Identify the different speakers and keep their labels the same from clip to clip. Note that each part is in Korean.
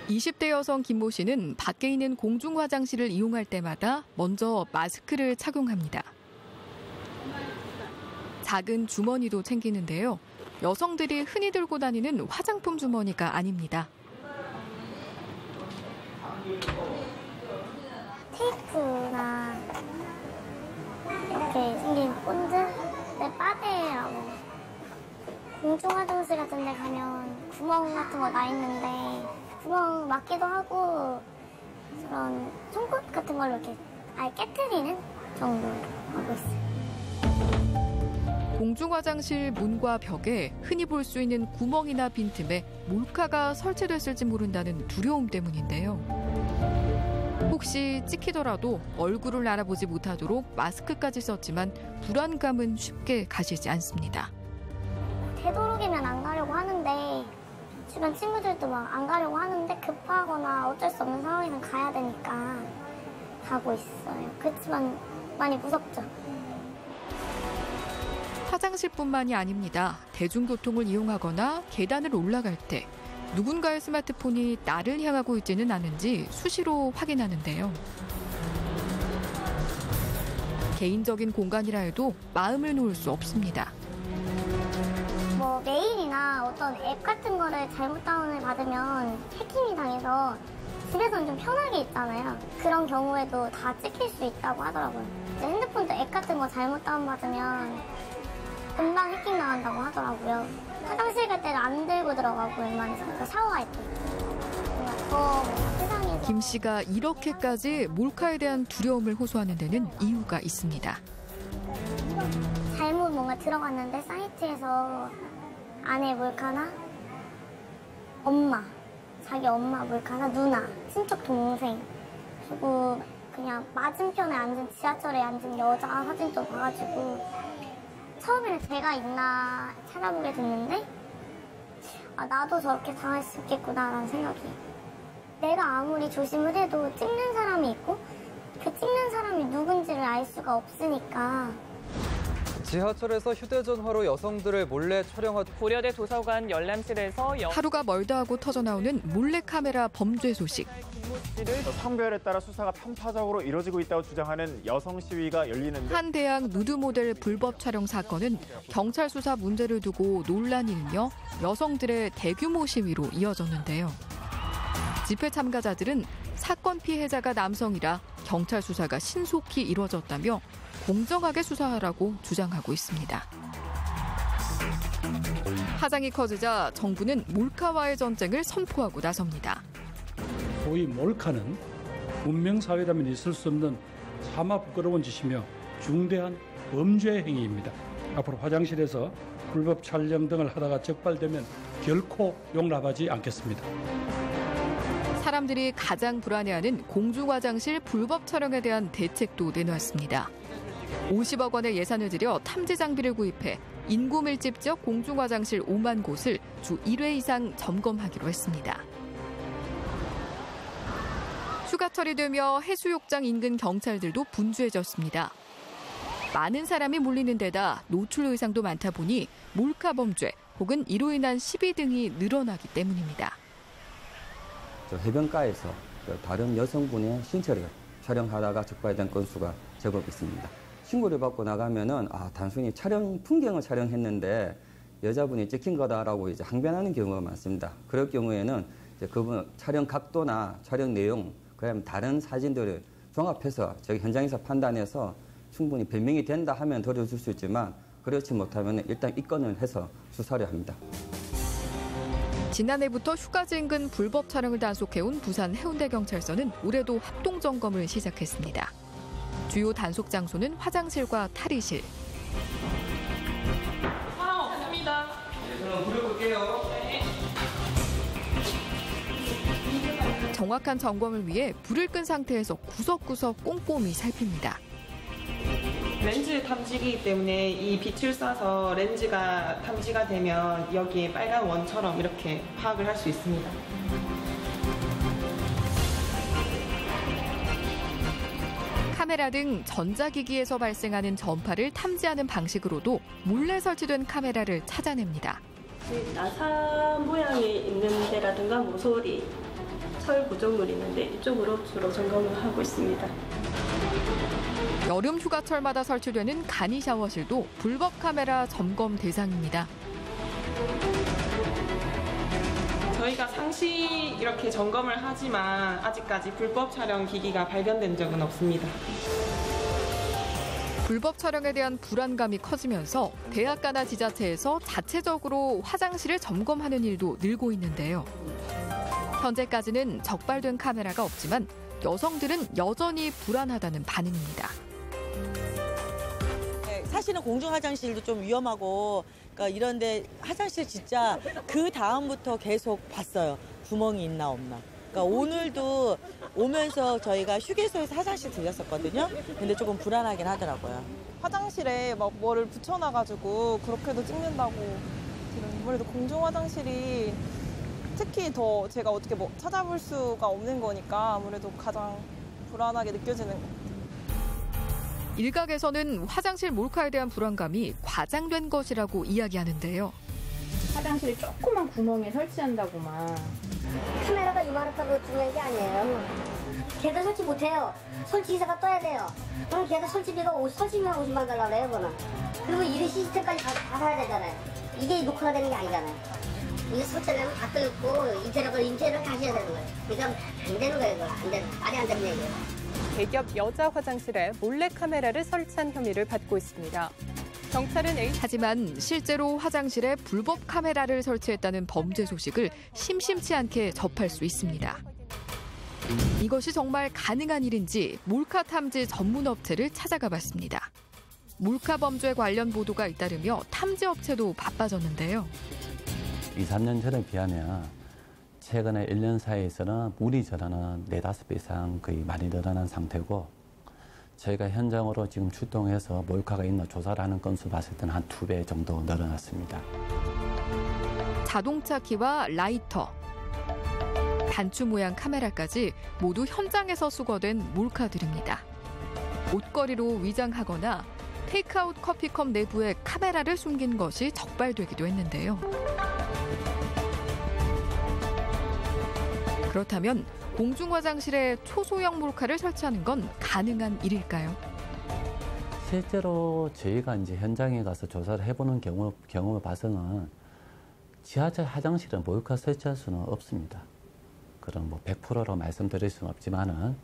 Speaker 1: 20대 여성 김모 씨는 밖에 있는 공중 화장실을 이용할 때마다 먼저 마스크를 착용합니다. 작은 주머니도 챙기는데요. 여성들이 흔히 들고 다니는 화장품 주머니가 아닙니다.
Speaker 2: 테이프나 이렇게 생긴 본드? 빠데라고. 공중 화장실 같은 데 가면 구멍 같은 거 나 있는데 구멍 막기도 하고 그런 송곳 같은 걸로 이렇게 아예 깨트리는 정도로 하고 있어요.
Speaker 1: 공중 화장실 문과 벽에 흔히 볼 수 있는 구멍이나 빈틈에 몰카가 설치됐을지 모른다는 두려움 때문인데요. 혹시 찍히더라도 얼굴을 알아보지 못하도록 마스크까지 썼지만 불안감은 쉽게 가시지 않습니다.
Speaker 2: 되도록이면 안 가려고 하는데 주변 친구들도 막 안 가려고 하는데 급하거나 어쩔 수 없는 상황에는 가야 되니까 가고 있어요. 그렇지만 많이 무섭죠.
Speaker 1: 화장실뿐만이 아닙니다. 대중교통을 이용하거나 계단을 올라갈 때 누군가의 스마트폰이 나를 향하고 있지는 않은지 수시로 확인하는데요. 개인적인 공간이라 해도 마음을 놓을 수 없습니다.
Speaker 2: 뭐 메일이나 어떤 앱 같은 거를 잘못 다운을 받으면 해킹이 당해서 집에서는 좀 편하게 있잖아요. 그런 경우에도 다 찍힐 수 있다고 하더라고요. 핸드폰도 앱 같은 거 잘못 다운받으면 금방 해킹 나간다고 하더라고요. 화장실 갈 때는 안 들고 들어가고 웬만해서 그러니까 샤워할 때. 더 세상에서
Speaker 1: 김 씨가 이렇게까지 몰카에 대한 두려움을 호소하는 데는 이유가 있습니다.
Speaker 2: 잘못 뭔가 들어갔는데 사이트에서 아내 몰카나 엄마, 자기 엄마 몰카나 누나, 친척 동생 그리고 그냥 맞은편에 앉은 지하철에 앉은 여자 사진도 봐가지고 처음에는 제가 있나 찾아보게 됐는데 아, 나도 저렇게 당할 수 있겠구나라는 생각이. 내가 아무리 조심을 해도 찍는 사람이 있고 그 찍는 사람이 누군지를 알 수가 없으니까.
Speaker 3: 지하철에서 휴대전화로 여성들을 몰래 촬영한
Speaker 4: 고려대 도서관 열람실에서
Speaker 1: 하루가 멀다 하고 터져나오는 몰래카메라 범죄 소식.
Speaker 5: 성별에 따라 수사가 편파적으로 이뤄지고 있다고 주장하는 여성 시위가 열리는데
Speaker 1: 한 대학 누드 모델 불법 촬영 사건은 경찰 수사 문제를 두고 논란이 일며 여성들의 대규모 시위로 이어졌는데요. 집회 참가자들은 사건 피해자가 남성이라 경찰 수사가 신속히 이뤄졌다며 공정하게 수사하라고 주장하고 있습니다. 파장이 커지자 정부는 몰카와의 전쟁을 선포하고 나섭니다.
Speaker 6: 소위 몰카는 문명사회라면 있을 수 없는 차마 부끄러운 짓이며 중대한 범죄 행위입니다. 앞으로 화장실에서 불법 촬영 등을 하다가 적발되면 결코 용납하지 않겠습니다.
Speaker 1: 사람들이 가장 불안해하는 공중화장실 불법 촬영에 대한 대책도 내놓았습니다. 50억 원의 예산을 들여 탐지 장비를 구입해 인구 밀집 지역 공중화장실 5만 곳을 주 1회 이상 점검하기로 했습니다. 휴가철이 되며 해수욕장 인근 경찰들도 분주해졌습니다. 많은 사람이 몰리는 데다 노출 의상도 많다 보니 몰카 범죄 혹은 이로 인한 시비 등이 늘어나기 때문입니다.
Speaker 7: 해변가에서 다른 여성분의 신체를 촬영하다가 적발된 건수가 제법 있습니다. 신고를 받고 나가면은 단순히 풍경을 촬영했는데 여자분이 찍힌 거다라고 이제 항변하는 경우가 많습니다. 그럴 경우에는 이제 그분 촬영 각도나 촬영 내용, 그다음에 다른 사진들을 종합해서 저희 현장에서 판단해서 충분히 변명이 된다 하면 들어줄 수 있지만 그렇지 못하면 일단 입건을 해서 수사를 합니다.
Speaker 1: 지난해부터 휴가지 인근 불법 촬영을 단속해온 부산 해운대경찰서는 올해도 합동 점검을 시작했습니다. 주요 단속 장소는 화장실과 탈의실.
Speaker 4: 사람 없습니다.
Speaker 3: 네, 저는 부려볼게요.
Speaker 1: 정확한 점검을 위해 불을 끈 상태에서 구석구석 꼼꼼히 살핍니다.
Speaker 4: 렌즈 탐지기 때문에 이 빛을 쏴서 렌즈가 탐지가 되면 여기에 빨간 원처럼 이렇게 파악을 할 수 있습니다.
Speaker 1: 카메라 등 전자기기에서 발생하는 전파를 탐지하는 방식으로도 몰래 설치된 카메라를 찾아냅니다.
Speaker 8: 나사 모양이 있는 데라든가 모서리, 철 구조물이 있는데 이쪽으로 주로 점검을 하고 있습니다.
Speaker 1: 여름 휴가철마다 설치되는 간이 샤워실도 불법 카메라 점검 대상입니다.
Speaker 4: 저희가 상시 이렇게 점검을 하지만 아직까지 불법 촬영 기기가 발견된 적은 없습니다.
Speaker 1: 불법 촬영에 대한 불안감이 커지면서 대학가나 지자체에서 자체적으로 화장실을 점검하는 일도 늘고 있는데요. 현재까지는 적발된 카메라가 없지만 여성들은 여전히 불안하다는 반응입니다.
Speaker 9: 사실은 공중 화장실도 좀 위험하고 그러니까 이런데 화장실 진짜 그 다음부터 계속 봤어요. 구멍이 있나 없나. 그러니까 오늘도 오면서 저희가 휴게소에서 화장실 들렸었거든요. 근데 조금 불안하긴 하더라고요.
Speaker 10: 화장실에 막 뭐를 붙여놔가지고 그렇게도 찍는다고 들은. 아무래도 공중 화장실이 특히 더 제가 어떻게 뭐 찾아볼 수가 없는 거니까 아무래도 가장 불안하게 느껴지는 것 같아요.
Speaker 1: 일각에서는 화장실 몰카에 대한 불안감이 과장된 것이라고 이야기하는데요.
Speaker 11: 화장실에 조그만 구멍에 설치한다고만.
Speaker 2: 카메라가 이만하다고 중요한 게 아니에요. 걔도 설치 못해요. 설치 기사가 떠야 돼요. 그럼 걔도 설치비가 설치비만 50만 달라고 해요, 그거는. 그리고 이런 시스템까지 다 사야 되잖아요. 이게 녹화가 되는 게 아니잖아요. 이게 설치하려면 다 끓고 인테리어를 하셔야 되는 거예요. 그러니까 안 되는 거예요, 그거. 안 되는, 말이 안 되는 얘기예요.
Speaker 12: 대기업 여자 화장실에 몰래 카메라를 설치한 혐의를 받고 있습니다. 경찰은
Speaker 1: 하지만 실제로 화장실에 불법 카메라를 설치했다는 범죄 소식을 심심치 않게 접할 수 있습니다. 이것이 정말 가능한 일인지 몰카 탐지 전문 업체를 찾아가 봤습니다. 몰카 범죄 관련 보도가 잇따르며 탐지 업체도 바빠졌는데요.
Speaker 13: 2, 3년 전에 비하면 최근에 1년 사이에서는 물이 전화는 4-5배 이상 거의 많이 늘어난 상태고 저희가 현장으로 지금 출동해서 몰카가 있나 조사를 하는 건수 봤을 때는 한 2배 정도 늘어났습니다.
Speaker 1: 자동차 키와 라이터, 단추 모양 카메라까지 모두 현장에서 수거된 몰카들입니다. 옷걸이로 위장하거나 테이크아웃 커피컵 내부에 카메라를 숨긴 것이 적발되기도 했는데요. 그렇다면 공중 화장실에 초소형 몰카를 설치하는 건 가능한 일일까요?
Speaker 13: 실제로 저희가 이제 현장에 가서 조사를 해보는 경험을 봐서는 지하철 화장실은 몰카 설치할 수는 없습니다. 그럼 뭐 100%로 말씀드릴 수는 없지만은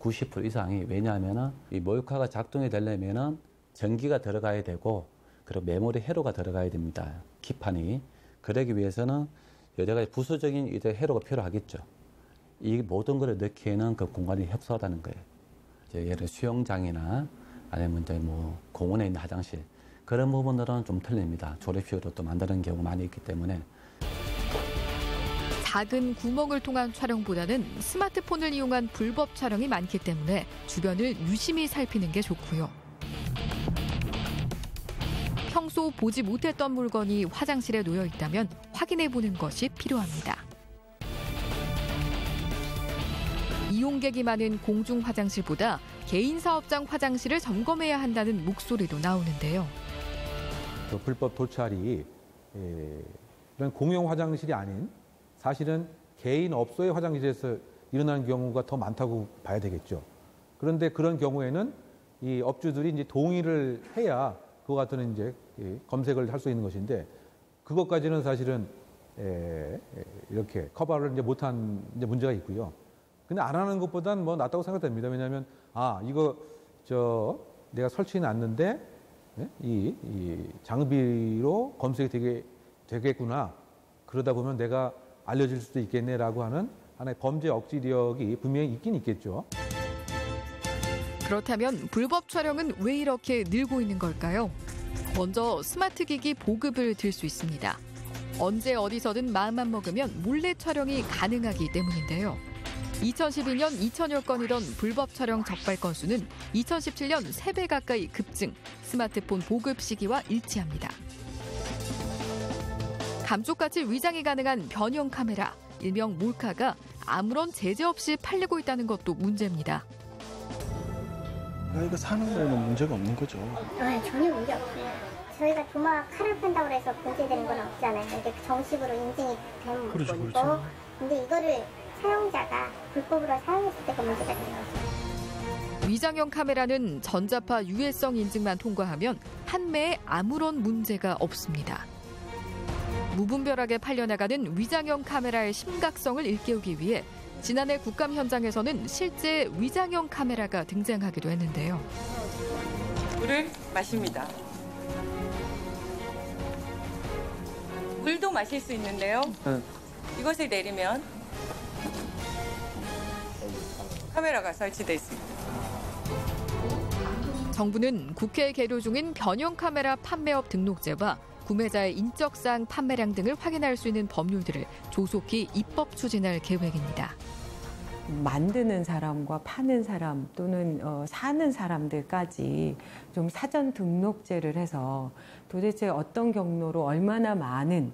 Speaker 13: 90% 이상이, 왜냐하면은 이 몰카가 작동이 되려면은 전기가 들어가야 되고 그리고 메모리 회로가 들어가야 됩니다. 기판이. 그러기 위해서는 여러 가지 부수적인 이제 회로가 필요하겠죠. 이 모든 것을 넣기에는 그 공간이 협소하다는 거예요. 이제 예를 수영장이나 아니면 이제 뭐 공원에 있는 화장실, 그런 부분들은 좀 틀립니다. 조립식으로 또 만드는 경우가 많이 있기 때문에.
Speaker 1: 작은 구멍을 통한 촬영보다는 스마트폰을 이용한 불법 촬영이 많기 때문에 주변을 유심히 살피는 게 좋고요. 평소 보지 못했던 물건이 화장실에 놓여 있다면 확인해 보는 것이 필요합니다. 이용객이 많은 공중 화장실보다 개인 사업장 화장실을 점검해야 한다는 목소리도 나오는데요.
Speaker 14: 불법 도찰이 이런 공용 화장실이 아닌 사실은 개인 업소의 화장실에서 일어나는 경우가 더 많다고 봐야 되겠죠. 그런데 그런 경우에는 이 업주들이 이제 동의를 해야 그거 같은 이제 검색을 할 수 있는 것인데, 그것까지는 사실은 이렇게 커버를 이제 못한 이제 문제가 있고요. 근데 안 하는 것보단 뭐 낫다고 생각됩니다. 왜냐하면 이거 내가 설치해놨는데 이 장비로 검색이 되겠구나. 그러다 보면 내가 알려질 수도 있겠네라고 하는 하나의 범죄 억지력이 분명히 있긴 있겠죠.
Speaker 1: 그렇다면 불법 촬영은 왜 이렇게 늘고 있는 걸까요? 먼저 스마트 기기 보급을 들 수 있습니다. 언제 어디서든 마음만 먹으면 몰래 촬영이 가능하기 때문인데요. 2012년 2천여 건이던 불법 촬영 적발 건수는 2017년 3배 가까이 급증, 스마트폰 보급 시기와 일치합니다. 감쪽같이 위장이 가능한 변형 카메라, 일명 몰카가 아무런 제재 없이 팔리고 있다는 것도 문제입니다.
Speaker 15: 이거 사는 데는 문제가 없는 거죠?
Speaker 2: 전혀 문제 없어요. 저희가 도마 칼을 팬다고 해서 문제되는 건 없잖아요. 이게 정식으로 인증이 된 거고. 근데 이거를 사용자가 불법으로 사용했을 때가 문제가 되는 거죠.
Speaker 1: 위장형 카메라는 전자파 유해성 인증만 통과하면 판매에 아무런 문제가 없습니다. 무분별하게 팔려나가는 위장형 카메라의 심각성을 일깨우기 위해 지난해 국감 현장에서는 실제 위장형 카메라가 등장하기도 했는데요.
Speaker 16: 물을 마십니다. 물도 마실 수 있는데요. 이것을 내리면 카메라가 설치돼 있습니다.
Speaker 1: 정부는 국회에 계류 중인 변형 카메라 판매업 등록제와 구매자의 인적사항 판매량 등을 확인할 수 있는 법률들을 조속히 입법 추진할 계획입니다.
Speaker 17: 만드는 사람과 파는 사람 또는 사는 사람들까지 좀 사전 등록제를 해서 도대체 어떤 경로로 얼마나 많은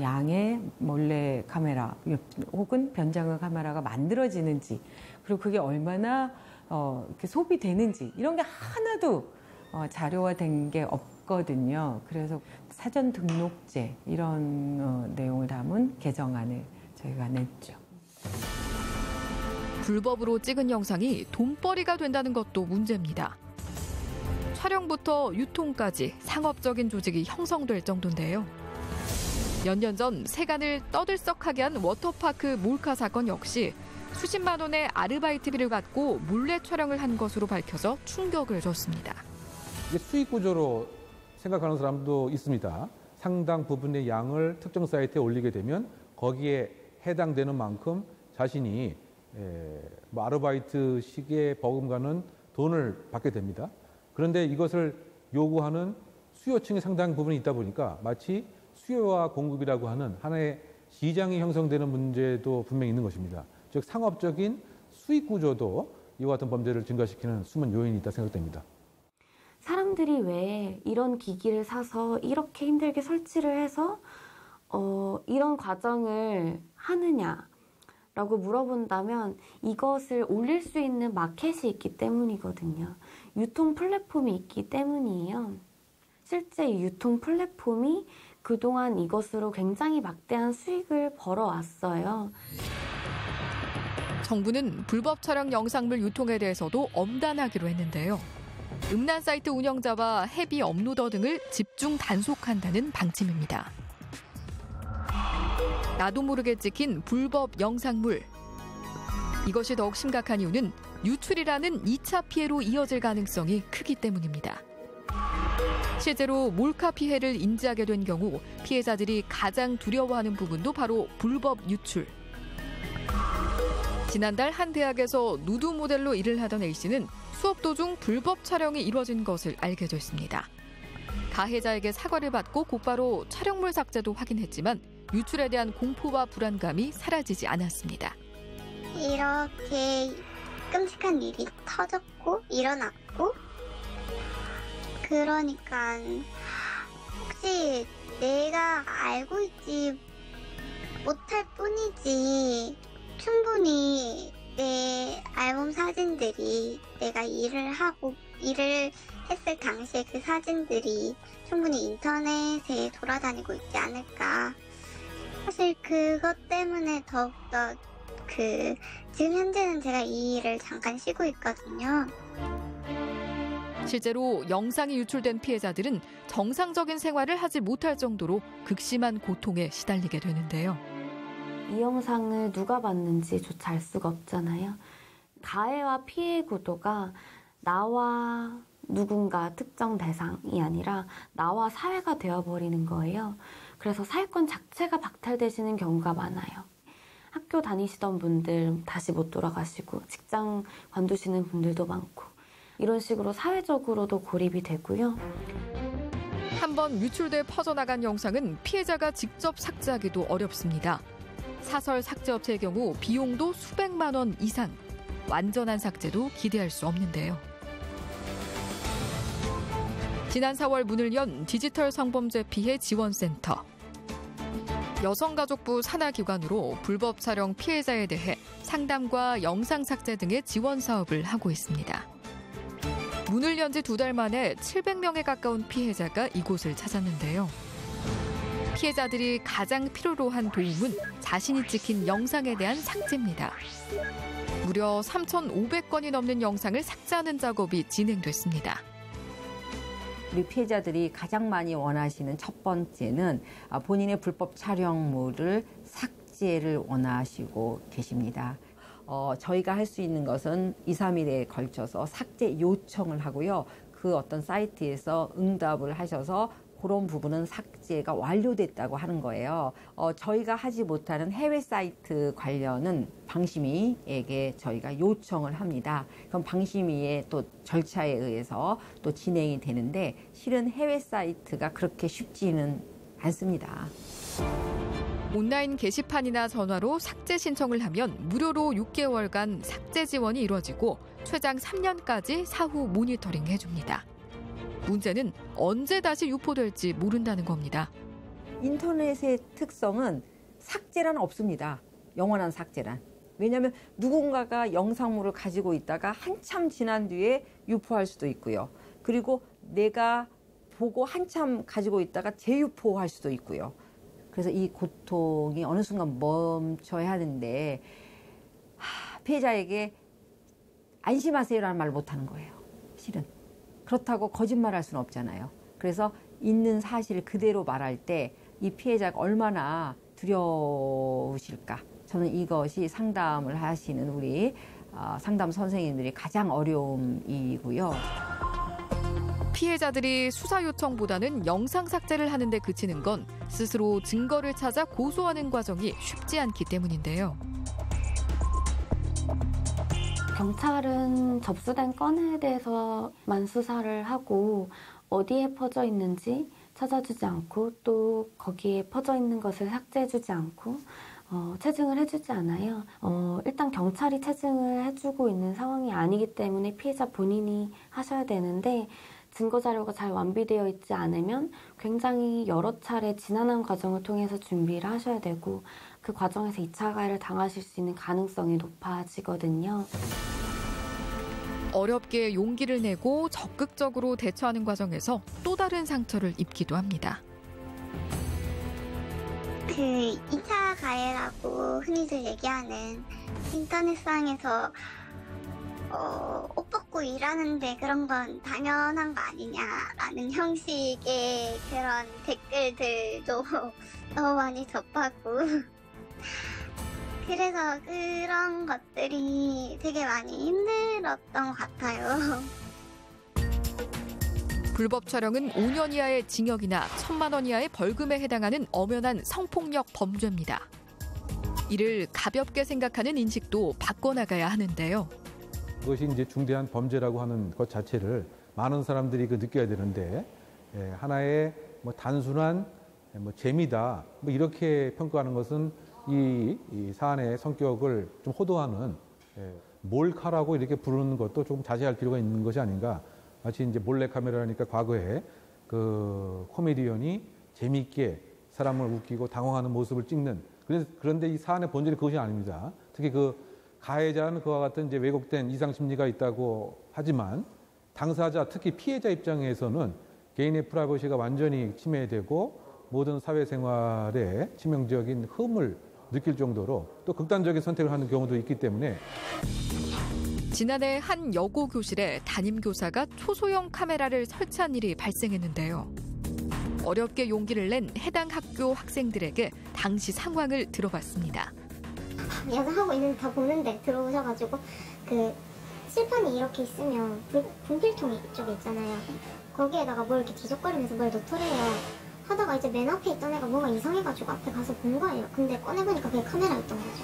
Speaker 17: 양의 몰래 카메라 혹은 변장형 카메라가 만들어지는지 그리고 그게 얼마나 이렇게 소비되는지 이런 게 하나도 자료화된 게 없거든요. 그래서 사전 등록제 이런 내용을 담은 개정안을 저희가 냈죠.
Speaker 1: 불법으로 찍은 영상이 돈벌이가 된다는 것도 문제입니다. 촬영부터 유통까지 상업적인 조직이 형성될 정도인데요. 몇 년 전 세간을 떠들썩하게 한 워터파크 몰카 사건 역시 수십만 원의 아르바이트비를 갖고 몰래 촬영을 한 것으로 밝혀져 충격을 줬습니다.
Speaker 14: 이게 수익 구조로 생각하는 사람도 있습니다. 상당 부분의 양을 특정 사이트에 올리게 되면 거기에 해당되는 만큼 자신이 아르바이트식의 버금가는 돈을 받게 됩니다. 그런데 이것을 요구하는 수요층이 상당 부분이 있다 보니까 마치 수요와 공급이라고 하는 하나의 시장이 형성되는 문제도 분명히 있는 것입니다. 즉 상업적인 수익 구조도 이와 같은 범죄를 증가시키는 숨은 요인이 있다 생각됩니다.
Speaker 18: 사람들이 왜 이런 기기를 사서 이렇게 힘들게 설치를 해서 이런 과정을 하느냐라고 물어본다면 이것을 올릴 수 있는 마켓이 있기 때문이거든요. 유통 플랫폼이 있기 때문이에요. 실제 유통 플랫폼이 그동안 이것으로 굉장히 막대한 수익을 벌어왔어요.
Speaker 1: 정부는 불법 촬영 영상물 유통에 대해서도 엄단하기로 했는데요. 음란 사이트 운영자와 헤비 업로더 등을 집중 단속한다는 방침입니다. 나도 모르게 찍힌 불법 영상물. 이것이 더욱 심각한 이유는 유출이라는 2차 피해로 이어질 가능성이 크기 때문입니다. 실제로 몰카 피해를 인지하게 된 경우 피해자들이 가장 두려워하는 부분도 바로 불법 유출. 지난달 한 대학에서 누드 모델로 일을 하던 A씨는 수업 도중 불법 촬영이 이뤄진 것을 알게 됐습니다. 가해자에게 사과를 받고 곧바로 촬영물 삭제도 확인했지만 유출에 대한 공포와 불안감이 사라지지 않았습니다.
Speaker 2: 이렇게 끔찍한 일이 터졌고 일어났고 그러니까 혹시 내가 알고 있지 못할 뿐이지 충분히 내 앨범 사진들이 내가 일을 했을 당시에 그 사진들이 충분히 인터넷에 돌아다니고 있지 않을까. 사실 그것 때문에 더욱더 지금 현재는 제가 이 일을 잠깐 쉬고 있거든요.
Speaker 1: 실제로 영상이 유출된 피해자들은 정상적인 생활을 하지 못할 정도로 극심한 고통에 시달리게 되는데요.
Speaker 18: 이 영상을 누가 봤는지조차 알 수가 없잖아요. 가해와 피해 구도가 나와 누군가 특정 대상이 아니라 나와 사회가 되어버리는 거예요. 그래서 사회권 자체가 박탈되시는 경우가 많아요. 학교 다니시던 분들 다시 못 돌아가시고 직장 관두시는 분들도 많고 이런 식으로 사회적으로도 고립이 되고요.
Speaker 1: 한번 유출돼 퍼져나간 영상은 피해자가 직접 삭제하기도 어렵습니다. 사설 삭제업체의 경우 비용도 수백만 원 이상, 완전한 삭제도 기대할 수 없는데요. 지난 4월 문을 연 디지털 성범죄 피해 지원센터. 여성가족부 산하 기관으로 불법 촬영 피해자에 대해 상담과 영상 삭제 등의 지원 사업을 하고 있습니다. 문을 연 지 2달 만에 700명에 가까운 피해자가 이곳을 찾았는데요. 피해자들이 가장 필요로 한 도움은 자신이 찍힌 영상에 대한 삭제입니다. 무려 3,500건이 넘는 영상을 삭제하는 작업이 진행됐습니다.
Speaker 19: 우리 피해자들이 가장 많이 원하시는 첫 번째는 본인의 불법 촬영물을 삭제를 원하시고 계십니다. 저희가 할 수 있는 것은 2, 3일에 걸쳐서 삭제 요청을 하고요. 그 어떤 사이트에서 응답을 하셔서 그런 부분은 삭제가 완료됐다고 하는 거예요. 저희가 하지 못하는 해외 사이트 관련은 방심위에게 저희가 요청을 합니다. 그럼 방심위의 또 절차에 의해서 또 진행이 되는데 실은 해외 사이트가 그렇게 쉽지는 않습니다.
Speaker 1: 온라인 게시판이나 전화로 삭제 신청을 하면 무료로 6개월간 삭제 지원이 이루어지고 최장 3년까지 사후 모니터링 해줍니다. 문제는 언제 다시 유포될지 모른다는 겁니다.
Speaker 19: 인터넷의 특성은 삭제란 없습니다. 영원한 삭제란. 왜냐하면 누군가가 영상물을 가지고 있다가 한참 지난 뒤에 유포할 수도 있고요. 그리고 내가 보고 한참 가지고 있다가 재유포할 수도 있고요. 그래서 이 고통이 어느 순간 멈춰야 하는데 피해자에게 안심하세요라는 말을 못하는 거예요. 실은. 그렇다고 거짓말할 수는 없잖아요. 그래서 있는 사실 그대로 말할 때 이 피해자가 얼마나 두려우실까. 저는 이것이 상담을 하시는 우리 상담 선생님들이 가장 어려움이고요.
Speaker 1: 피해자들이 수사 요청보다는 영상 삭제를 하는 데 그치는 건 스스로 증거를 찾아 고소하는 과정이 쉽지 않기 때문인데요.
Speaker 18: 경찰은 접수된 건에 대해서만 수사를 하고 어디에 퍼져 있는지 찾아주지 않고 또 거기에 퍼져 있는 것을 삭제해주지 않고 체증을 해주지 않아요. 일단 경찰이 체증을 해주고 있는 상황이 아니기 때문에 피해자 본인이 하셔야 되는데 증거 자료가 잘 완비되어 있지 않으면 굉장히 여러 차례 지난한 과정을 통해서 준비를 하셔야 되고 그 과정에서 2차 가해를 당하실 수 있는 가능성이 높아지거든요.
Speaker 1: 어렵게 용기를 내고 적극적으로 대처하는 과정에서 또 다른 상처를 입기도 합니다.
Speaker 2: 그 2차 가해라고 흔히들 얘기하는 인터넷상에서 옷 벗고 일하는데 그런 건 당연한 거 아니냐라는 형식의 그런 댓글들도 너무 많이 접하고 그래서 그런 것들이 되게 많이 힘들었던 것 같아요.
Speaker 1: 불법 촬영은 5년 이하의 징역이나 1,000만 원 이하의 벌금에 해당하는 엄연한 성폭력 범죄입니다. 이를 가볍게 생각하는 인식도 바꿔나가야 하는데요.
Speaker 14: 그것이 이제 중대한 범죄라고 하는 것 자체를 많은 사람들이 느껴야 되는데 하나의 단순한 재미다 이렇게 평가하는 것은 이 사안의 성격을 좀 호도하는 몰카라고 이렇게 부르는 것도 조금 자제할 필요가 있는 것이 아닌가. 마치 이제 몰래카메라니까 과거에 그 코미디언이 재미있게 사람을 웃기고 당황하는 모습을 찍는. 그런데 이 사안의 본질이 그것이 아닙니다. 특히 그 가해자는 그와 같은 이제 왜곡된 이상 심리가 있다고 하지만 당사자, 특히 피해자 입장에서는 개인의 프라이버시가 완전히 침해되고 모든 사회생활에 치명적인 흠을 느낄 정도로 또 극단적인 선택을 하는 경우도 있기 때문에
Speaker 1: 지난해 한 여고 교실에 담임 교사가 초소형 카메라를 설치한 일이 발생했는데요. 어렵게 용기를 낸 해당 학교 학생들에게 당시 상황을 들어봤습니다.
Speaker 2: 야자하고 있는데 다 보는데 들어오셔가지고 그 칠판이 이렇게 있으면 분필통이 이쪽에 있잖아요. 거기에다가 뭘 이렇게 뒤적거리면서 뭘 놓더래요. 하다가 이제 맨 앞에 있던 애가 뭐가 이상해가지고 앞에 가서 본 거예요. 근데 꺼내보니까 그게 카메라였던 거죠.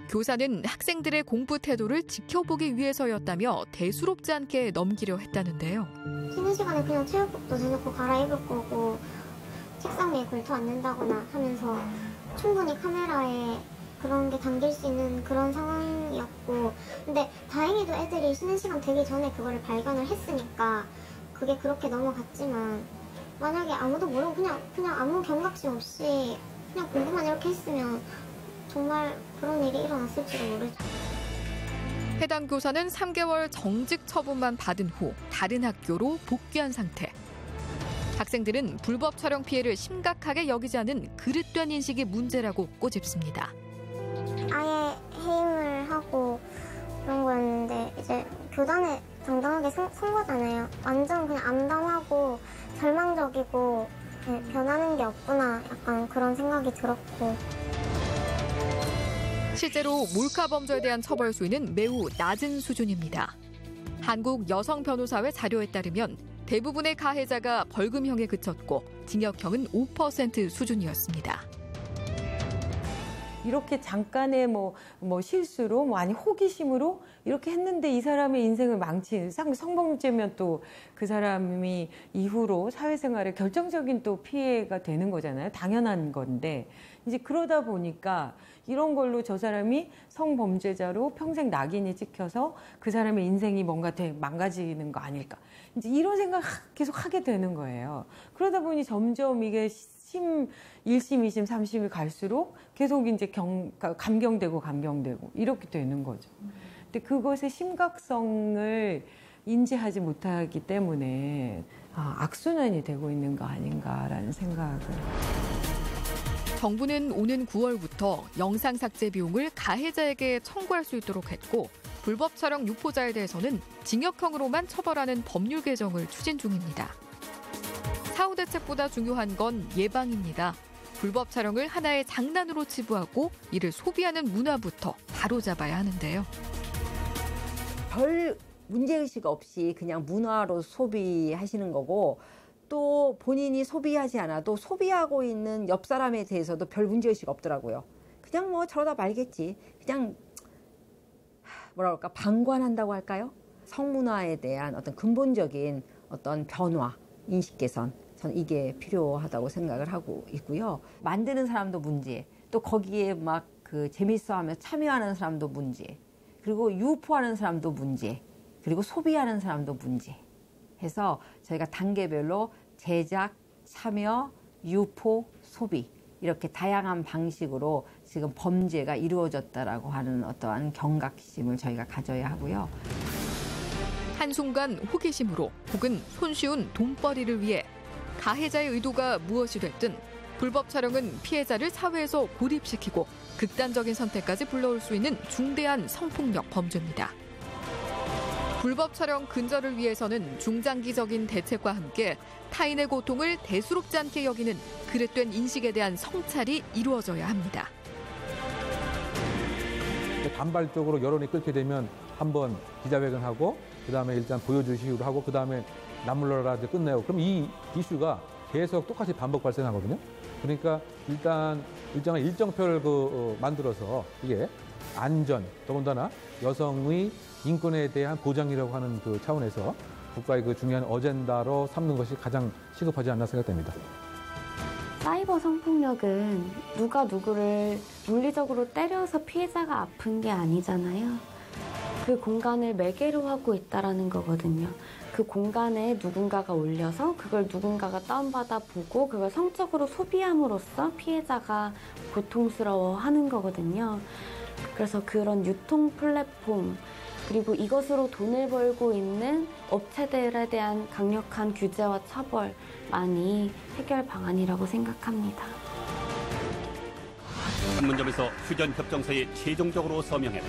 Speaker 1: 교사는 학생들의 공부 태도를 지켜보기 위해서였다며 대수롭지 않게 넘기려 했다는데요.
Speaker 2: 쉬는 시간에 그냥 체육복도 대놓고 갈아입을 거고 책상 위에 걸터 앉는다거나 하면서 충분히 카메라에 그런 게 담길 수 있는 그런 상황이었고 근데 다행히도 애들이 쉬는 시간 되기 전에 그거를 발견을 했으니까 그게 그렇게 넘어갔지만 만약에 아무도 모르고 그냥 아무 경각심 없이 그냥 공부만 이렇게 했으면 정말 그런 일이 일어났을지도 모르죠.
Speaker 1: 해당 교사는 3개월 정직 처분만 받은 후 다른 학교로 복귀한 상태. 학생들은 불법 촬영 피해를 심각하게 여기지 않은 그릇된 인식이 문제라고 꼬집습니다.
Speaker 2: 아예 해임을 하고 그런 거였는데 이제 교단에 당당하게 선 거잖아요. 완전 그냥 암담하고 절망적이고 변하는 게 없구나 약간 그런 생각이 들었고.
Speaker 1: 실제로 몰카 범죄에 대한 처벌 수위는 매우 낮은 수준입니다. 한국 여성변호사회 자료에 따르면 대부분의 가해자가 벌금형에 그쳤고 징역형은 5% 수준이었습니다.
Speaker 17: 이렇게 잠깐의 실수로 아니 호기심으로 이렇게 했는데 이 사람의 인생을 망친 성범죄면 또 그 사람이 이후로 사회생활에 결정적인 또 피해가 되는 거잖아요. 당연한 건데 이제 그러다 보니까 이런 걸로 저 사람이 성범죄자로 평생 낙인이 찍혀서 그 사람의 인생이 뭔가 되게 망가지는 거 아닐까. 이제 이런 생각 계속 하게 되는 거예요. 그러다 보니 점점 이게 1심, 2심, 3심이 갈수록 계속 이제 감경되고 이렇게 되는 거죠. 근데 그것의 심각성을 인지하지 못하기 때문에 악순환이 되고 있는 거 아닌가라는 생각을.
Speaker 1: 정부는 오는 9월부터 영상 삭제 비용을 가해자에게 청구할 수 있도록 했고 불법 촬영 유포자에 대해서는 징역형으로만 처벌하는 법률 개정을 추진 중입니다. 사후 대책보다 중요한 건 예방입니다. 불법 촬영을 하나의 장난으로 치부하고 이를 소비하는 문화부터 바로잡아야 하는데요.
Speaker 19: 별 문제의식 없이 그냥 문화로 소비하시는 거고 또 본인이 소비하지 않아도 소비하고 있는 옆 사람에 대해서도 별 문제의식 없더라고요. 그냥 저러다 말겠지. 그냥 뭐랄까 방관한다고 할까요? 성문화에 대한 어떤 근본적인 어떤 변화, 인식 개선 저는 이게 필요하다고 생각을 하고 있고요. 만드는 사람도 문제, 또 거기에 막 재밌어하며 참여하는 사람도 문제, 그리고 유포하는 사람도 문제, 그리고 소비하는 사람도 문제 해서 저희가 단계별로 제작, 참여, 유포, 소비 이렇게 다양한 방식으로 지금 범죄가 이루어졌다라고 하는 어떠한 경각심을 저희가 가져야 하고요.
Speaker 1: 한순간 호기심으로 혹은 손쉬운 돈벌이를 위해 가해자의 의도가 무엇이 됐든 불법 촬영은 피해자를 사회에서 고립시키고 극단적인 선택까지 불러올 수 있는 중대한 성폭력 범죄입니다. 불법 촬영 근절을 위해서는 중장기적인 대책과 함께 타인의 고통을 대수롭지 않게 여기는 그릇된 인식에 대한 성찰이 이루어져야 합니다.
Speaker 14: 단발적으로 여론이 끓게 되면 한번 기자회견하고 그다음에 일단 보여주시기로 하고 그다음에 남물러라 이제 끝내고 그럼 이 이슈가 계속 똑같이 반복 발생하거든요. 그러니까 일단 일정한 일정표를 만들어서 이게 안전 더군다나 여성의 인권에 대한 보장이라고 하는 그 차원에서 국가의 중요한 어젠다로 삼는 것이 가장 시급하지 않나 생각됩니다.
Speaker 18: 사이버 성폭력은 누가 누구를 물리적으로 때려서 피해자가 아픈 게 아니잖아요. 그 공간을 매개로 하고 있다라는 거거든요. 그 공간에 누군가가 올려서 그걸 누군가가 다운받아 보고 그걸 성적으로 소비함으로써 피해자가 고통스러워하는 거거든요. 그래서 그런 유통 플랫폼 그리고 이것으로 돈을 벌고 있는 업체들에 대한 강력한 규제와 처벌만이 해결 방안이라고 생각합니다.
Speaker 20: 판문점에서 휴전 협정서에 최종적으로 서명했다.